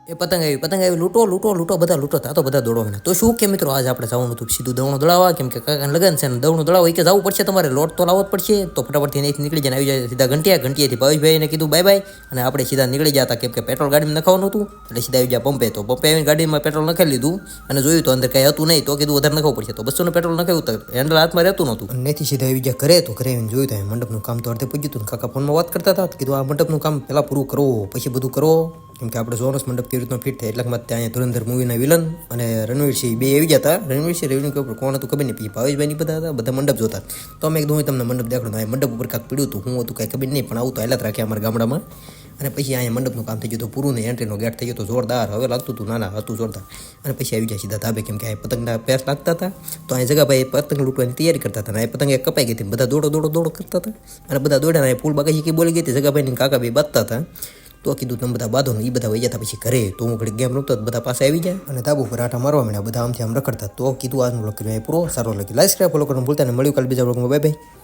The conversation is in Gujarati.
એ પતંગ આવી લૂંટો લૂંટો લૂંટો બધા લૂંટો આ તો બધા દોડો તો શું કે મિત્રો આજ આપણે જવાનું હતું સીધું દવણું દળાવવા કેમ કે કાકાને લગન છે ને દવણું દળાવવા કે જવું પડશે તમારે લોટ તો લાવવો જ પડશે તો ફટાફટથી અહીંથી નીકળી જાય આવી જાય સીધા ઘંટિયાથી ભાવેશભાઈને કીધું બાય બાય અને આપણે સીધા નીકળી જતા કેમ કે પેટ્રોલ ગાડીમાં નખાવાનું હતું એટલે સીધા આવી ગયા પંપે તો પંપે આવીને ગાડીમાં પેટ્રોલ નખાવી લીધું અને જોયું તો અંદર કાંઈ હતું નહીં તો કીધું વધારે નખાવું પડશે તો 200 પેટ્રોલ નખાવ્યું તો હેન્ડલ હાથમાં રહેતું નહોતું અને ત્યાંથી સીધા આવી ગયા ઘરે તો ઘરે આવીને જોયું તો મંડપનું કામ તો અડધે પૂછ્યું હતું કાકા ફોનમાં વાત કરતા હતા કીધું આ મંડપનું કામ પહેલાં પૂરું કરો પછી બધું કરો કેમ કે આપણે જોનસ મંડપ કેવી રીતનો ફિટ થાય એટલા માટે ત્યાં ધુરંધર મૂવીના વિલન અને રણવીરસિંહ બે આવી ગયા હતા રણવીરસિંહ કોણ હતું ખબર નહીં પછી ભાવેશભાઈ બધા હતા બધા મંડપ જોતા તો અમે એકદમ તમને મંડપ દેખાડો મંડપ ઉપર કાંક પીડ્યું હતું હું હતું કાંઈ ખબર નહીં પણ આવું તો હાલત રાખે અમારા ગામડામાં અને પછી અહીંયા મંડપનું કામ થઈ ગયું હતું પૂરું ને એન્ટ્રીનો ગેટ થઈ ગયો તો જોરદાર હવે લાગતું હતું નાના હતું જોરદાર અને પછી આવી જાય સીધા ધાબે કેમ કે આ પતંગના પેસ લાગતા હતા તો અહીં જગાભાઈ પતંગ લૂંટવાની તૈયારી કરતા હતા અને આ પતંગ કપાઈ ગઈ હતી બધા દોડો કરતા હતા અને બધા દોડ્યા ફૂલ બાકી બોલી ગઈ હતી જગાભાઈ કાકા ભાઈ બાંધતા હતા તો કીધું તમે બધા બાંધો ને એ બધા વહી જતા પછી ઘરે તો હું ઘડી ગેમ રમતો બધા પાસે આવી જાય અને તાબુ પર આટા મારવા માંડ્યા બધા આમથી આમ રખડતા તો કીધું આજનો વ્લોગ કર્યો પૂરો સારો લાગ્યો લાઈક સબસ્ક્રાઇબ ફોલો કરવાનું ભૂલતા ને મળ્યું કાલે બીજા વ્લોગમાં બાય બાય.